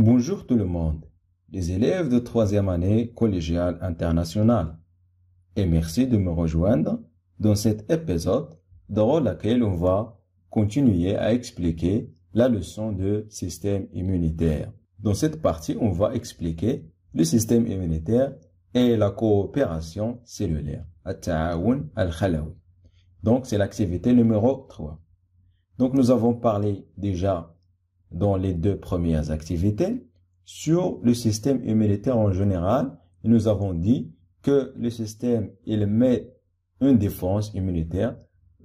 Bonjour tout le monde, les élèves de 3e année collégiale internationale, et merci de me rejoindre dans cet épisode dans lequel on va continuer à expliquer la leçon de système immunitaire. Dans cette partie, on va expliquer le système immunitaire et la coopération cellulaire. Donc, c'est l'activité numéro 3. Donc, nous avons parlé déjà dans les deux premières activités sur le système immunitaire en général. Et nous avons dit que le système, il met une défense immunitaire,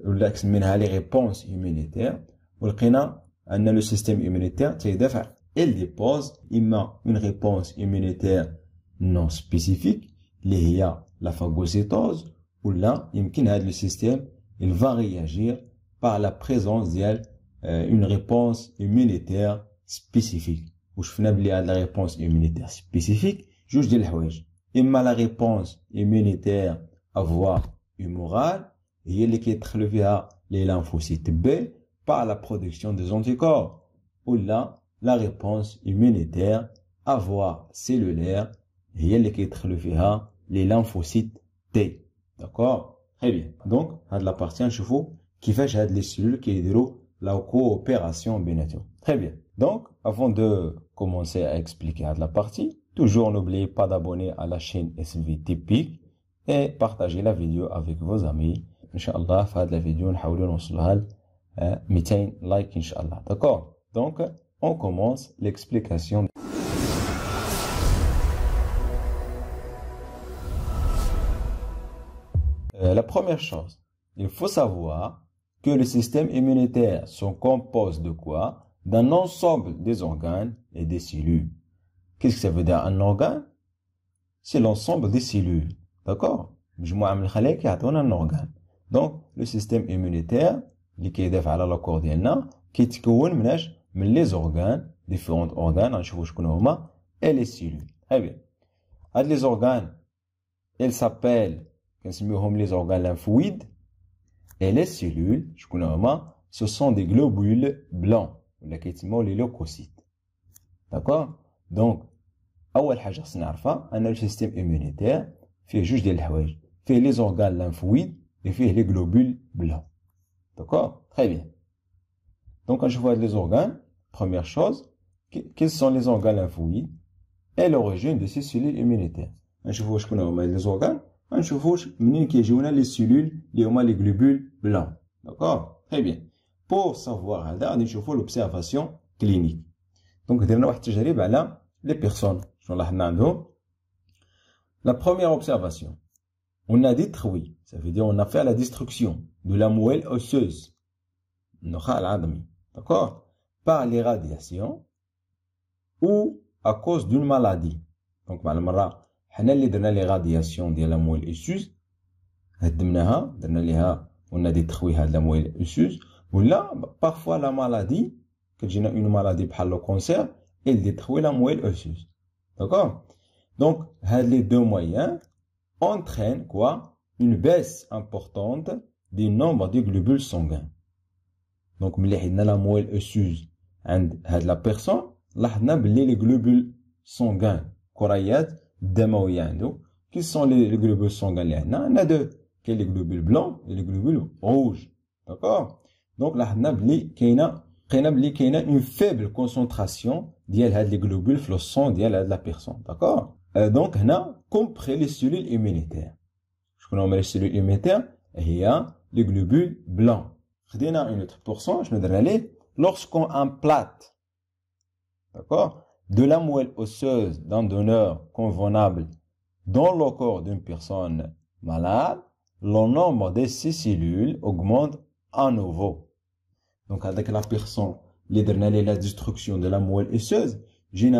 les réponses immunitaires. Le système immunitaire, il dépose une réponse immunitaire non spécifique, qui est la phagocytose, ou là, le système, il va réagir par la présence d'une réponse immunitaire spécifique. Où je fais la réponse immunitaire spécifique, juge de l'houage. Imma la réponse immunitaire à voie humorale, et elle qui est les lymphocytes B par la production des anticorps. Ou là, la réponse immunitaire à voie cellulaire, et elle qui est les lymphocytes T. D'accord? Très bien. Donc, à la partie, je vous qui fait les cellules qui déroulent la coopération bénéfique. Très bien. Donc, avant de commencer à expliquer la partie, toujours n'oubliez pas d'abonner à la chaîne SLV Typique et partager la vidéo avec vos amis. Inch'Allah, faire la vidéo, nous allons 200 likes, Inch'Allah. D'accord? Donc, on commence l'explication. La première chose, il faut savoir que le système immunitaire se compose de quoi? D'un ensemble des organes et des cellules. Qu'est-ce que ça veut dire un organe? C'est l'ensemble des cellules. D'accord? un organe. Donc, le système immunitaire, qui est la corps qui est les organes, différents organes, et les cellules. Très bien. Les organes, ils s'appellent les organes lymphoïdes, et les cellules, ce sont des globules blancs, les leucocytes. D'accord? Donc, أول حاجة خصنا نعرفها أن le système immunitaire فيه جوج ديال الحوايج، فيه les organes lymphoïdes et فيه les globules blancs. D'accord? Très bien. Donc, quand je vois les organes, première chose, quels sont les organes lymphoïdes et l'origine de ces cellules immunitaires. Je vois les organes, je vois les cellules, les globules blancs. D'accord? Très bien. Pour savoir, on va l'observation clinique. Donc, on va regarder les personnes. La première observation, on a détruit, ça veut dire on a fait la destruction de la moelle osseuse, d'accord, par les radiations ou à cause d'une maladie. Donc, on a les radiations de la moelle osseuse, on a détruit la moelle osseuse. Ou là, parfois la maladie, que j'ai une maladie par le cancer, elle détruit la moelle osseuse. D'accord? Donc, les deux moyens entraînent quoi? Une baisse importante du nombre de globules sanguins. Donc, la moelle osseuse de la personne, les globules sanguins, qui sont les globules sanguins? On a deux, les globules blancs et les globules rouges. D'accord? Donc, là, on a une faible concentration des globules dans le sang de la personne. D'accord? Donc, on a compris les cellules immunitaires. Je connais les cellules immunitaires, il y a les globules blancs. On a une autre pourcentage, lorsqu'on implante, d'accord, de la moelle osseuse d'un donneur convenable dans le corps d'une personne malade, le nombre de ces cellules augmente à nouveau. Donc, avec la personne, la destruction de la moelle osseuse, on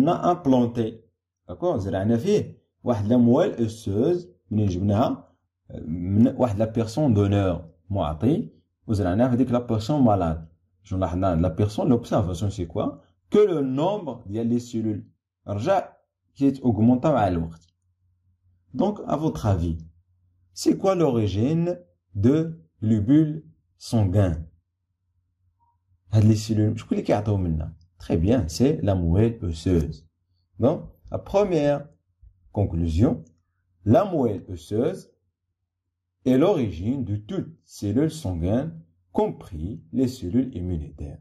a implanté. D'accord? On a fait la moelle osseuse, la personne donneur, on a fait la personne malade. La personne, l'observation, c'est quoi? Que le nombre des cellules qui est augmenté à l'ouest. Donc, à votre avis, c'est quoi l'origine de globules sanguins? Les cellules, je peux les garder maintenant. Très bien, c'est la moelle osseuse. Donc, la première conclusion, la moelle osseuse est l'origine de toutes cellules sanguines, compris les cellules immunitaires.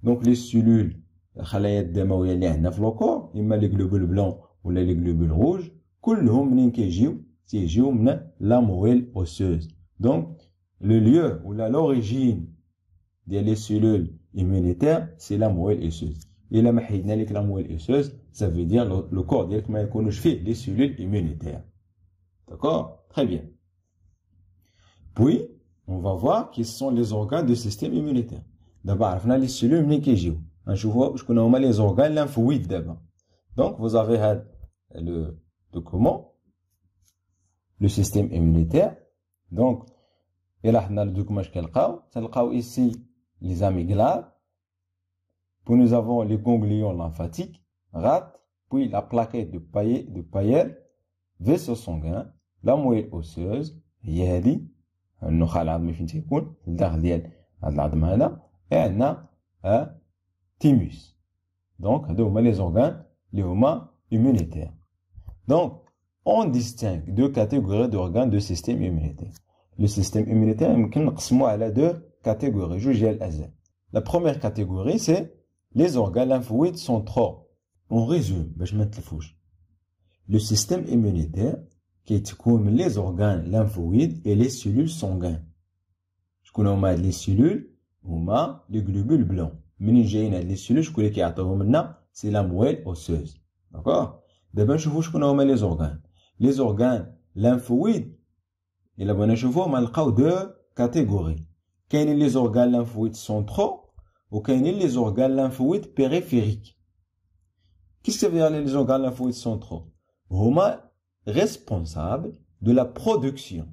Donc, les cellules, الخلايا الدموية اللي عندنا في الكور إما les globules blancs ولا les globules rouges كلهم منين تيجيو من la moelle osseuse. Donc, le lieu ou l'origine des cellules immunitaires, c'est la moelle osseuse. Et la mahidna lik la moelle osseuse, ça veut dire le corps ديالك ما يكونوش فيه les cellules immunitaires. D'accord? Très bien. Puis, on va voir quels sont les organes du système immunitaire. D'abord, عرفنا les cellules منين كيجيو. نشوفوا شكون هما les organes lymphoïdes d'abord. Donc, vous avez le document, le système immunitaire. Donc, إلا حنا le document تلقاو ici les amygdales. Puis nous avons les ganglions lymphatiques, rate, puis la plaquette de Payet, vaisseau sanguin, la moelle osseuse, هي هذه النخاع العظمي فين تيكون الداخل ديال هاد العظم هذا، عندنا thymus. Donc هادو هما les organes اللي هما immunitaires. Donc on distingue deux catégories d'organes du système immunitaire. Le système immunitaire يمكن نقسموه على deux catégories جوج ديال الأجزاء. La première catégorie c'est les organes lymphoïdes centraux. On résume باش ما نتلفوش. Le système immunitaire كيتكون من les organes lymphoïdes et les cellules sanguines. شكون هما هاد les cellules؟ هما les globules blancs. منين جايين هاد les cellules شكون اللي كيعطيوهم لنا؟ c'est la moelle osseuse. D'accord? دابا نشوفوا شكون هما les organes. Les organes lymphoïdes إلا بغينا نشوفوهم غنلقاو deux catégories. كاينين les organes lymphoïdes centraux ou les organes lymphoïdes périphériques. Qu'est-ce que ça veut dire les organes lymphoïdes centraux? Huma responsables de la production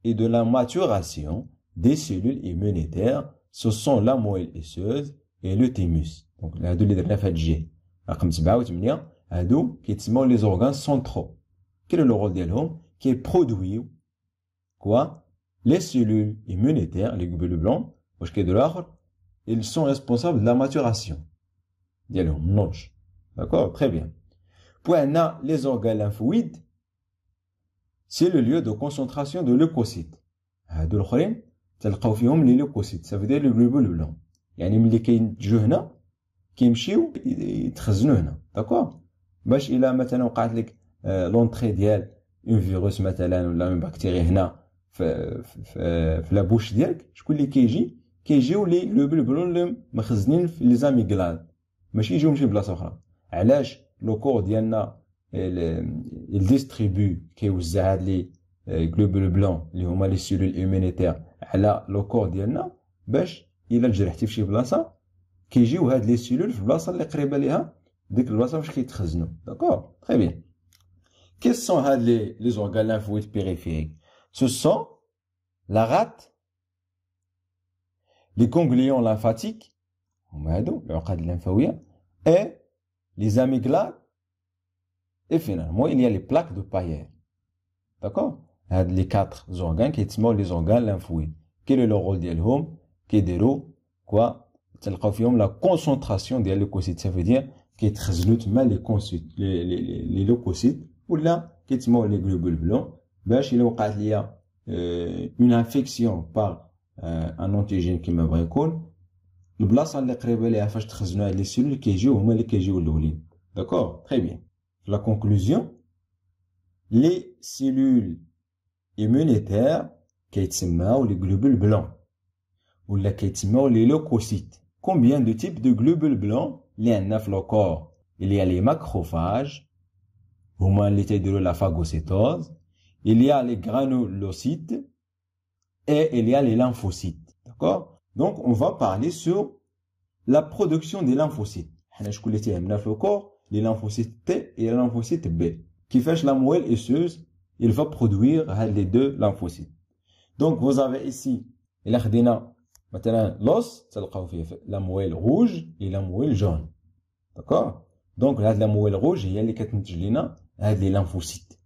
et de la maturation des cellules immunitaires. Ce sont la moelle osseuse et le thymus. Donc, هادو اللي درنا في هاد الجهة. رقم 7 و 8 هادو كيتسموا les organes centraux. Quel est le rôle ديالهم؟ كيبرودويو quoi? Les cellules immunitaires, les globules blancs, واش كيديروا آخر؟ Ils sont responsables de la maturation. D'accord? Très bien. Puis on a les organes lymphoïdes. C'est le lieu de concentration de leucocytes. هادو الآخرين تلقاو فيهم les leucocytes. Ça veut dire les globules blancs. يعني ملي كيجيو هنا كيمشيو يتخزنوا هنا. D'accord? باش إلا مثلا وقعت لك لونطري ديال اون فيروس مثلا ولا اون بكتيريا هنا في لا بوش ديالك شكون اللي كيجيو لي globules blancs اللي مخزنين في لي زاميغدال ماشي يجيو من شي بلاصه اخرى. علاش لو كور ديالنا الديستريبيو كيوزع هاد لي globules blancs اللي هما لي سيلول ايمونيتير على لو كور ديالنا باش الا تجرحتي في شي بلاصه كيجيو هاد لي سيلول في البلاصه اللي قريبه ليها ديك البلاصه فاش كيتخزنوا. داكور تري بيان. Quels sont les organes lymphoïdes périphériques? Ce sont la rate, les ganglions lymphatiques, et les amygdales, et finalement, il y a les plaques de Payet. D'accord? Les quatre organes qui sont les organes lymphoïdes. Quel est le rôle d'Elhom? Qui est quoi? La concentration des leucocytes. Ça veut dire qu'ils translutent mal les leucocytes. Ou là, qui sont les globules blancs. باش إلا وقعت ليا une infection par un antigène كيما يكون البلاصه اللي قريبه ليها فاش تخزنوا هاد لي سيلول كيجيو هما اللي كيجيو الاولين. داكور تري بيان. La conclusion, les cellules immunitaires كيتسماو les globules blancs ولا كيتسماو les leucocytes. Combien de types de globules blancs اللي عندنا في le corps? Il y a les macrophages هما اللي تيديروا la phagocytose. Il y a les granulocytes et il y a les lymphocytes. D'accord? Donc, on va parler sur la production des lymphocytes. شكون اللي تيهمنا في الكور؟ les lymphocytes T et les lymphocytes B. كيفاش la moelle osseuse il va produire les deux lymphocytes. Donc, vous avez ici إلا خدينا مثلا l'os تلقاو فيه la moelle rouge et la moelle jaune. D'accord? Donc, هاد la moelle rouge هي اللي كتنتج لنا هاد les lymphocytes.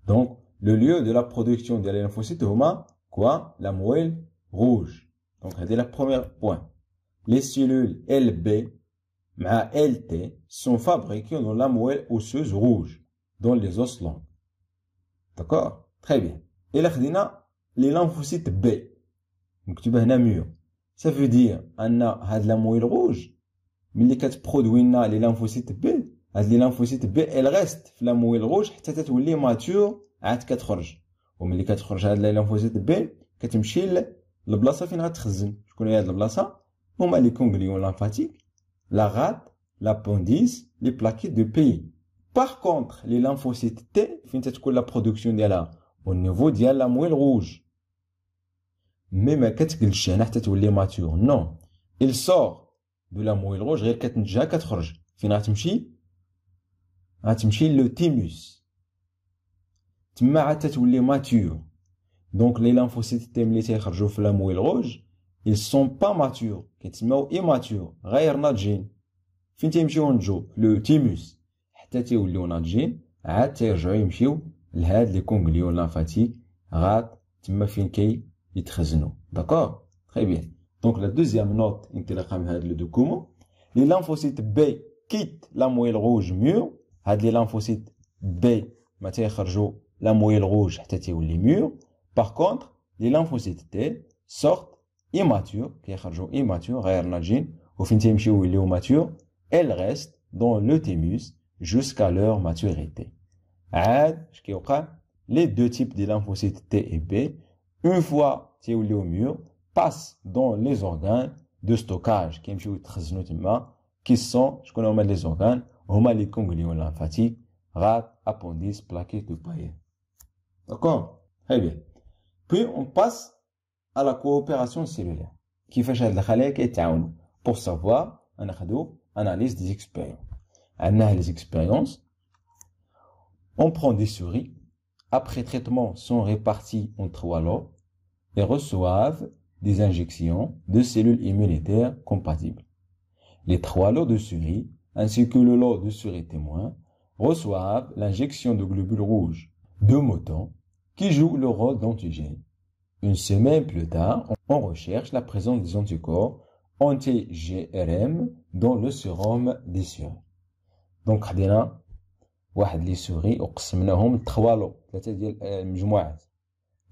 Donc, le lieu de la production des lymphocytes, c'est quoi? La moelle rouge. Donc, c'est le premier point. Les cellules LB, مع LT sont fabriqués dans la moelle osseuse rouge, dans les os longs. D'accord? Très bien. Et là, les lymphocytes B. Donc, tu vas mur. Ça veut dire, on a la moelle rouge, mais les 4 produits, les lymphocytes B, les lymphocytes B, elles restent dans la moelle rouge, حتى تولي mature, عاد كتخرج. ومن اللي كتخرج هاد les lymphocytes B, كتمشي للبلاصة فين غتخزن. شكون هي هاد البلاصة؟ هما les ganglions lymphatiques, la rate, l'appendice, les plaquettes de pays. Par contre, les lymphocytes T, fin تتكون la production ديالها au niveau ديال la moelle rouge. Mais ما كتقلش هنا حتى تولي mature. Non. Il sort de la moelle rouge غير كتنتجها كتخرج. فين غتمشي؟ غتمشي le thymus. تما عاد تتولي mature. Donc les lymphocytes T اللي تيخرجوا في la moelle rouge, ils sont pas matures. كيتسموا immatures. غير ناضجين. فين تيمشيو ينتجوا؟ le thymus. حتى تيوليو ناضجين عاد تيرجعوا يمشيو لهاد لي كونغليون لامفاتيك غاد تما فين يتخزنوا. D'accord? Très bien. Donc la deuxième note انطلاقا من هاد لو دوكومون les lymphocytes B quittent la moelle rouge mûre. هاد لي lymphocytes B ما تيخرجوا la moelle rouge حتى تيولي mûr. Par contre les lymphocytes T sortent immatures كيخرجوا immatures غير ناضجين وفين تيمشيو يوليو mature. Elles restent dans le thymus jusqu'à leur maturité. عاد اش كيوقع les deux types de lymphocytes T et B une fois تيوليو mûr passent dans les organes de stockage كيمشيو يتخزنوا تما qui sont شكون هما les organes هما les ganglions lymphatiques rate appendice plaquettes de Peyer's. D'accord? Très bien. Puis on passe à la coopération cellulaire. كيفاش هاد الخلايا كيتعاونوا pour savoir ناخذوا analyse des expériences. عندنا les expériences. On prend des souris. Après traitement, sont répartis en 3 lots et reçoivent des injections de cellules immunitaires compatibles. Les 3 lots de souris, ainsi que le lot de souris témoins, reçoivent l'injection de globules rouges de mouton qui jouent le rôle d'antigène. Une semaine plus tard, on recherche la présence des anticorps anti-GRM dans le sérum des souris. Donc, خدينا واحد لي سوري وقسمناهم ل 3 لو 3 ديال المجموعات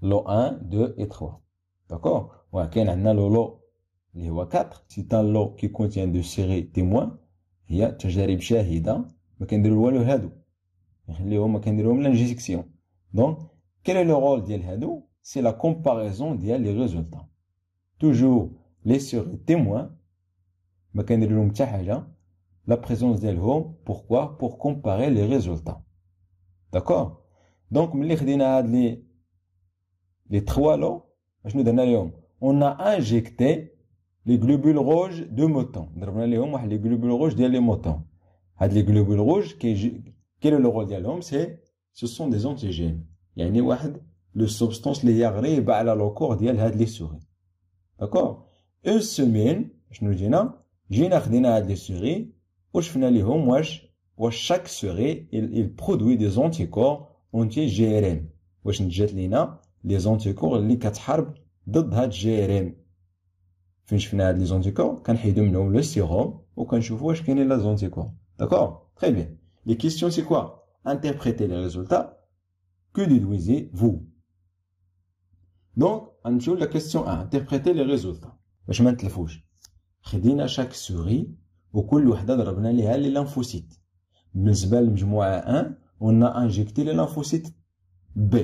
لو 1 2 et 3. D'accord? وكاين عندنا لو اللي هو 4 سي ان لو كي كونتين دو سيري تيموان هي تجارب شاهده ما كنديروا والو هادو نخليهم ما كنديرهم لانجيكسيون. دونك quel est le rôle ديال هادو؟ c'est la comparaison ديال les résultats. toujours les souris témoins ما كندير لهم حتى حاجه la présence d'Elhom. Pourquoi? Pour comparer les résultats. D'accord? Donc, les 3 lots, on a injecté les globules rouges de mouton. Les globules rouges des moutons. Les globules rouges, quel est le rôle d'Elhom? Ce sont des antigènes. Il y a une substance qui est à le corps des souris. D'accord? Une semaine, j'ai des souris. وشفنا ليهم واش chaque souris il produit des anticorps anti-GRM. واش نتجات لينا les anticorps اللي كتحارب ضد هاد GRM. فين شفنا هاد les anticorps كنحيدو منهم le sérum وكنشوفوا واش كاينين les anticorps. D'accord? Très bien. Les questions c'est quoi? Interpréter les résultats. Que déduisez-vous? Donc نمشيو la question 1. Interpréter les résultats. باش ما نتلفوش. خدينا chaque souris وكل وحده ضربنا ليها لي لانفوسيت. بالنسبه للمجموعه 1 on a injecté les lymphocytes B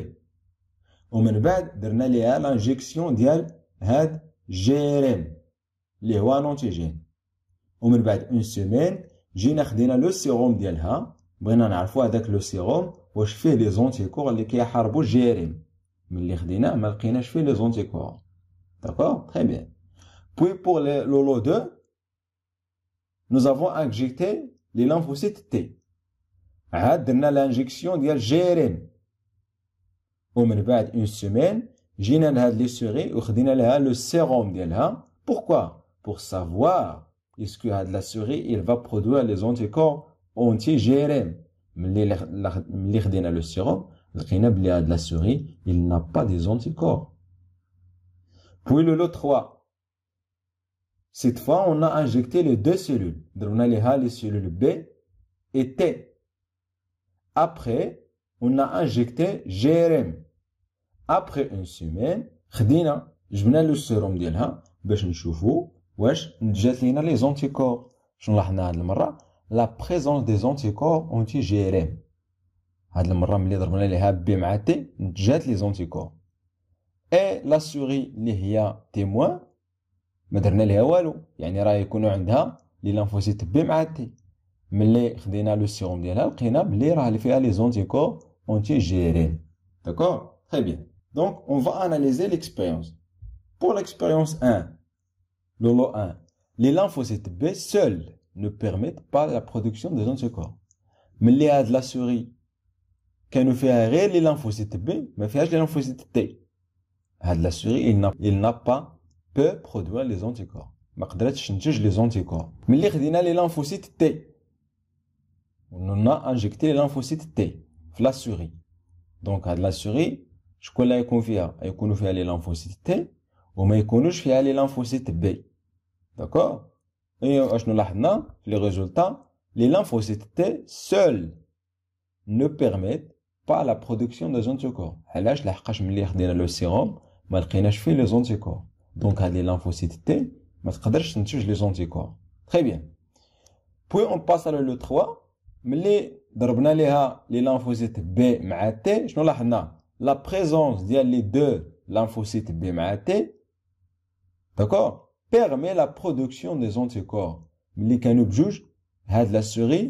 ومن بعد درنا ليها لانجيكسيون ديال هاد GRM اللي هو انتيجين. ومن بعد اون سيمين جينا خدينا لو سيروم ديالها بغينا نعرفوا هذاك لو سيروم واش فيه لي زونتيكور اللي كيحاربوا GRM. ملي خديناه ما لقيناش فيه لي زونتيكور. داكور؟ تري بيان. Puis pour le lot 2 nous avons injecté les lymphocytes T. عاد درنا l'injection ديال GRM. ومن بعد une semaine جينا لهاد لي سوري وخدينا لها le sérum ديالها. Pourquoi? Pour savoir est-ce que هاد la souris il va produire les anticorps anti-GRM. ملي خدينا le sérum لقينا بلي هاد la souris il n'a pas des anticorps. Puis le lot 3 Cette fois, on a injecté les deux cellules. On a les cellules B et T. Après, on a injecté GRM. Après une semaine, خدينا جبنا له السيروم ديالها باش نشوفوا واش جات لينا لي زونتيكور. شنو لاحظنا هاد المره؟ لا بريزونس دي زونتيكور اونتي جي ار ام. هاد المره ملي ضربنا ليها بي مع تي جات لي زونتيكور. اي لا سوري اللي هي تيموان ما درنا ليها والو، يعني راه يكونوا عندها لي لانفوسيت بي مع تي. ملي خدينا لو سيروم ديالها لقينا بلي راه فيها لي زونتيكور اونتي جي ار ام. D'accord? Très bien. Donc, on va analyser l'expérience. Pour l'expérience 1, le lot 1, les lymphocytes B seuls ne permettent pas la production des anticorps. Mais les de la souris, quand on fait arrêter les lymphocytes B, mais fait les lymphocytes T. De la souris, il n'a pas peut produire les anticorps. ما قدرتش تنتج les anticorps. Mais les خدينا les lymphocytes T. On a injecté les lymphocytes T في la souris. Donc, à la souris, شكون اللي يكون فيها؟ يكونوا فيها لي لانفوسيت تي وما يكونوش فيها لي لانفوسيت بي. داكور؟ اي اشنو لاحظنا في لي ريزولتا؟ لي لانفوسيت تي سول نو بيرميت با لا برودكسيون دو زونتيكور. علاش؟ لحقاش ملي خدينا لو سيروم ما لقيناش فيه لي زونتيكور. دونك هاد لي لانفوسيت تي ما تقدرش تنتج لي زونتيكور. تري بيان. بوي اون باس على لو 3. ملي ضربنا ليها لي لانفوسيت بي مع تي شنو لاحظنا؟ La présence de les deux lymphocytes B et T, d'accord, permet la production des anticorps. Mais les canaux juge, la souris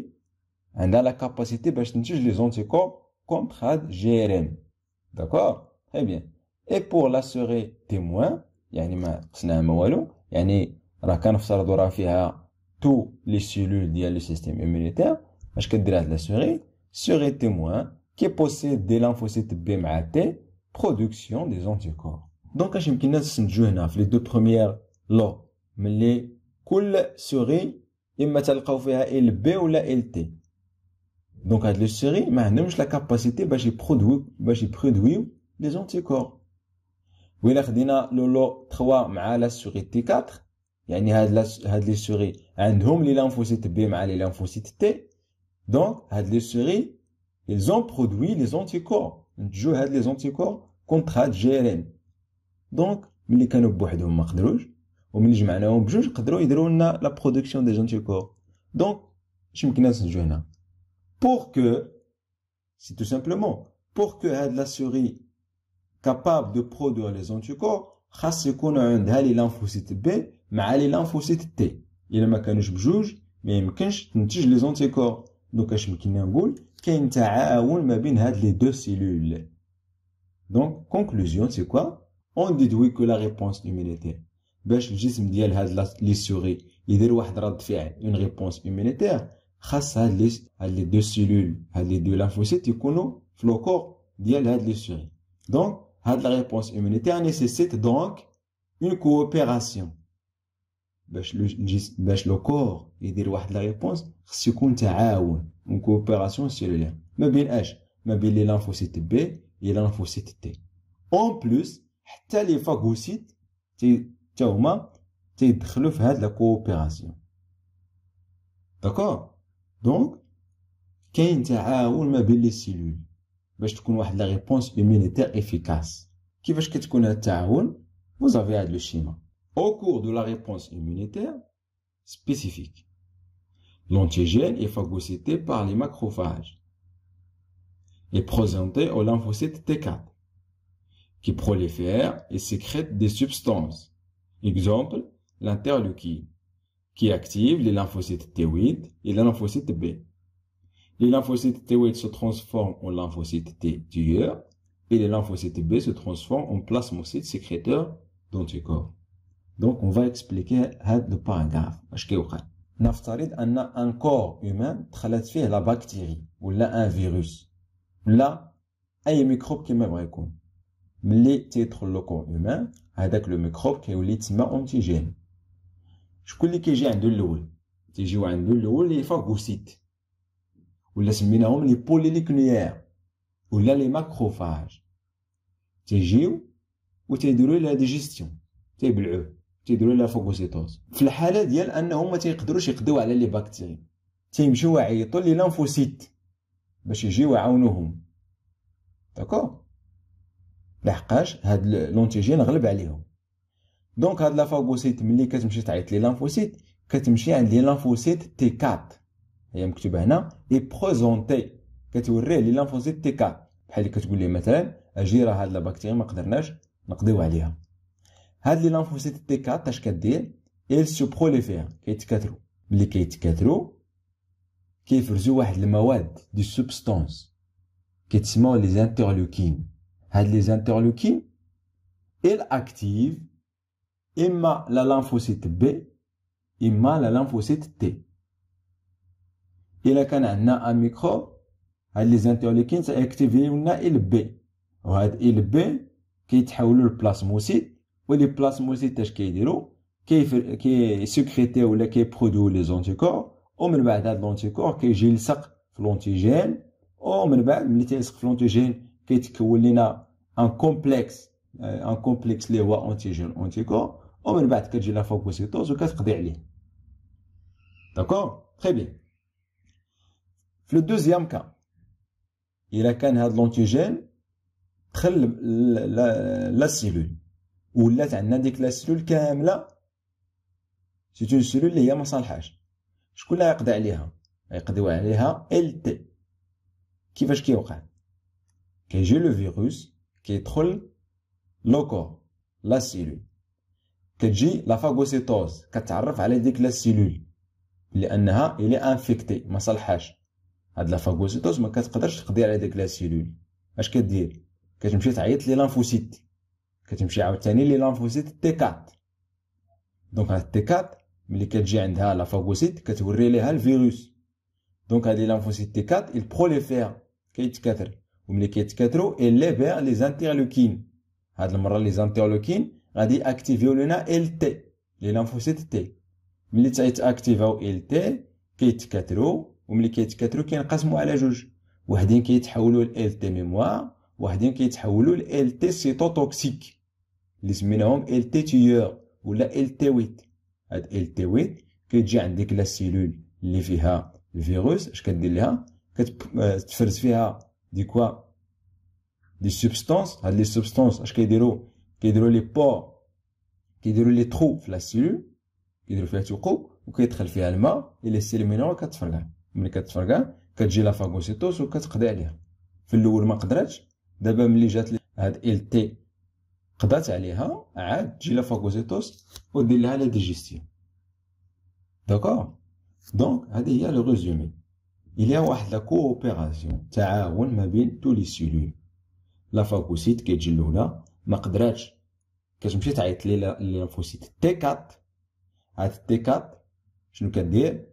a la capacité de produire les anticorps contre GRM. D'accord? Très bien. Et pour la souris témoin, يعني ما قصناها ما والو، يعني راه كنفترضوا راه فيها tous les cellules ديال le système immunitaire. اش كدير هاد la souris témoin qui possède des lymphocytes B مع T, production des anticorps. Donc, اش يمكننا نستنتجو هنا في les deux premières lots ملي كل سوري اما تلقاو فيها ال B ولا ال T. Donc هاد لي سوري ما عندهمش لا كاباسيتي باش يبرودويو لي زونتيكور. وإلا خدينا لو لو 3 مع لا سوري تي 4، يعني هاد لي سوري عندهم لي لانفوسيت B مع لي لانفوسيت T. Donc هاد لي سوري ils ont produit les anticorps. نتجو هاد les anticorps contre هاد GRM. Donc ملي كانوا بوحدهم ما قدروش وملي جمعناهم بجوج قدروا يديروا لنا لا برودكسيون دي anticorps. Donc اش يمكننا نسجلو هنا؟ pour que c'est tout simplement pour que هاد la souris capable de produire les anticorps خاص يكونوا عندها لي لانفوسيت B مع لي لانفوسيت T. الا ما كانوش بجوج ما يمكنش تنتج لي زونتيكور. دونك اش يمكننا نقول؟ كاين تعاون ما بين هاد les deux cellules. Donc conclusion c'est quoi? On déduit que la réponse immunitaire باش الجسم ديال هاد لي سوري يدير واحد رد فعل une réponse immunitaire خاص هاد les deux cellules هاد les deux lymphocytes يكونوا في لو كور ديال هاد لي سوري. Donc هاد la réponse immunitaire nécessite donc une coopération. باش لو كور يدير واحد لا ريبونس خص يكون تعاون اون كوبيراسيون سيلولير ما بين اش؟ ما بين لي لانفوسيت بي و لي لانفوسيت تي. اون بلوس حتى لي فاغوسيت تا هما تيدخلوا في هاد لا كوبيراسيون. داكور؟ دونك كاين تعاون ما بين لي سيلول باش تكون واحد لا ريبونس immunitaire افيكاس. كيفاش كتكون هاد التعاون؟ وزافي هاد لو شيما. Au cours de la réponse immunitaire spécifique, l'antigène est phagocyté par les macrophages et présenté au lymphocyte T4 qui prolifèrent et sécrètent des substances. Exemple, l'interleukine qui active les lymphocytes T8 et les lymphocytes B. Les lymphocytes T8 se transforment en lymphocytes T tueurs et les lymphocytes B se transforment en plasmocytes sécréteurs d'anticorps. Donc on va expliquer هاد le paragraphe. اش كيوقع؟ نفترض ان ان كور هيومان دخلت فيه لا بكتيري ولا ان فيروس ولا اي ميكروب كيما بغا يكون. ملي تيدخل لو كور هيومان هذاك لو ميكروب كيولي تسمى اونتيجين. شكون اللي كيجي عنده الاول؟ تيجيو عنده الاول لي فاغوسيت ولا سميناهم لي بولينيكليير ولا لي ماكروفاج. تيجيو و تيديروا لا ديجيستيون، تيبلعوه تيديروا لا فاغوسيتوز. في الحاله ديال انهم ما تيقدروش يقضيو على لي باكتيري، تيمشيو يعيطوا لي لانفوسيت باش يجيو يعاونوهم. داكوغ، لحقاش هاد لونتيجين غلب عليهم. دونك هاد لا فاغوسيت ملي كتمشي تعيط لي لانفوسيت كتمشي عند لي لانفوسيت تي 4، هي مكتوبه هنا اي بريزونتي، كتوريه لي لانفوسيت تي 4 بحال اللي كتقول ليه مثلا اجي راه هاد لا باكتيريا ما قدرناش نقضيو عليها. هاد لي لانفوسيت تي 4 اش كدير؟ ايل سو بروليفير، كيتكاثروا. ملي كيتكاثروا كيفرزوا واحد المواد دي سوبستانس كيتسموا لي زانترلوكين. هاد لي زانترلوكين ايل اكتيف اما لا لانفوسيت بي اما لا لانفوسيت تي. الا كان عندنا ان ميكرو، هاد لي زانترلوكين سيأكتيفيو لنا ال بي، وهاد ال بي كيتحولوا لبلازموسيت، ولي بلازموسيت اش كيديروا؟ كيسكريتيو ولا كيبروديو لي زونتيكور، ومن بعد هاد لونتيكور كيجي يلصق في لونتيجين، ومن بعد ملي تيلصق في لونتيجين كيتكون لنا ان كومبلكس اللي هو انتيجين انتيكور، ومن بعد كتجي لا فاغوسيتوز وكتقضي عليه. داكور، تري بيان. في لو دوزيام كا، الا كان هاد لونتيجين دخل لا سيلول ولات عندنا ديك لا سيلول كامله، سيت اون سيلول اللي هي ما صالحاش، شكون اللي غيقضي عليها؟ غيقضيو عليها ال تي. كيفاش كيوقع؟ كيجي لو فيروس كيدخل لوكور لا سيلول، كتجي لا فاغوسيتوز كتعرف على ديك لا سيلول لانها الي انفيكتي ما صالحاش. هاد لا فاغوسيتوز ما كتقدرش تقضي على ديك لا سيلول. اش كدير؟ كتمشي تعيط لي لانفوسيت، كتمشي عاوتاني لي لانفوسيت تي 4. دونك هاد تي 4 ملي كتجي عندها لا فاغوسيت كتوري ليها الفيروس. دونك هاد لي لانفوسيت تي 4 il prolifère، كيتكاثر، وملي كيتكاثروا il libère لي زانترلوكين. هاد المره لي زانترلوكين غادي اكتيفيو لنا ال تي، لي لانفوسيت تي. ملي تاكتيفاو ال تي كيتكاثروا، وملي كيتكاثروا كينقسموا على جوج، وحدين كيتحولوا ل تي ميموار، وحدين كيتحولوا ل تي سيتوتوكسيك اللي سميناهم ال تي تيور ولا ال تي 8. هاد ال تي 8 كتجي عند ديك لا سيلول اللي فيها الفيروس. اش كدير ليها؟ كتفرز فيها دي كوا دي سوبستانس. هاد لي سوبستانس اش كيديروا؟ كيديروا لي بور، كيديروا لي ترو في لا سيلول، كيديروا فيها ثقوب وكيدخل فيها الماء، الا سيل مينور كتفرقع. ملي كتفرقع كتجي لا فاغوسيتوس وكتقضي عليها. في الاول ما قدرتش، دابا ملي جات هاد ال تي قضات عليها، عاد تجي لا فاغوسيتوس ودير لها لا ديجيستيون. داكور، دونك هذه هي لو ريزومي. il y a واحد لا كوبيراسيون، تعاون ما بين تو لي سيلول. لا فاغوسيت كتجي الاولى ما قدراتش، كتمشي تعيط لي لانفوسيت تي 4. هاد تي 4 شنو كدير؟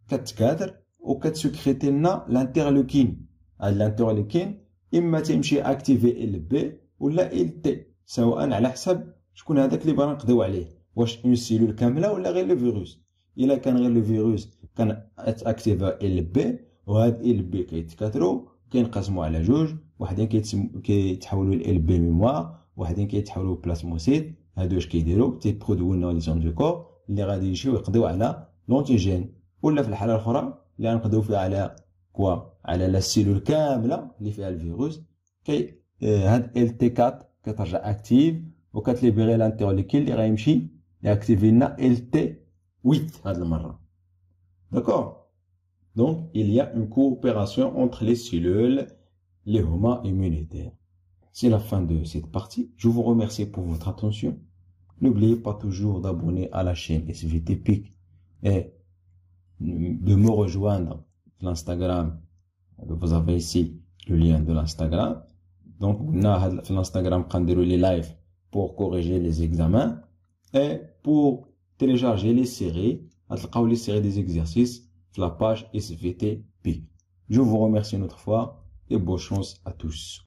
كتكاثر وكتسكريتي لنا لانترلوكين. هاد لانترلوكين اما تيمشي اكتيفي ال بي ولا ال تي، سواء على حسب شكون هذاك اللي بغا نقضيو عليه، واش اون سيلول كامله ولا غير لو فيروس. الا كان غير لو فيروس كان اكتيفا ال بي، وهاد ال بي كيتكاثروا كينقسموا على جوج، وحدين كيتحولوا ل بي ميموار، وحدين كيتحولوا بلازموسيت. هادو اش كيديروا؟ تيبروديو لنا لي زونتيكور اللي غادي يمشيو يقضيو على لونتيجين. ولا في الحاله الاخرى اللي غنقضيو فيها على كوا؟ على لا سيلول كامله اللي فيها الفيروس. كي هاد ال تي 4 كترجع اكتيف وكتليبيري لانترلوكين اللي غيمشي ياكتيفي لنا ال تي 8 هاد المره. داكور، donc il y a une coopération entre les cellules, les homa immunitaires. C'est la fin de cette partie. Je vous remercie pour votre attention. N'oubliez pas toujours d'abonner à la chaîne SVT PIC et de me rejoindre sur l'Instagram. Vous avez ici le lien de l'Instagram. Donc, sur l'Instagram, prendrez les lives pour corriger les examens et pour télécharger les séries, les séries des exercices sur la page SVT PIC. Je vous remercie une autre fois et bonne chance à tous.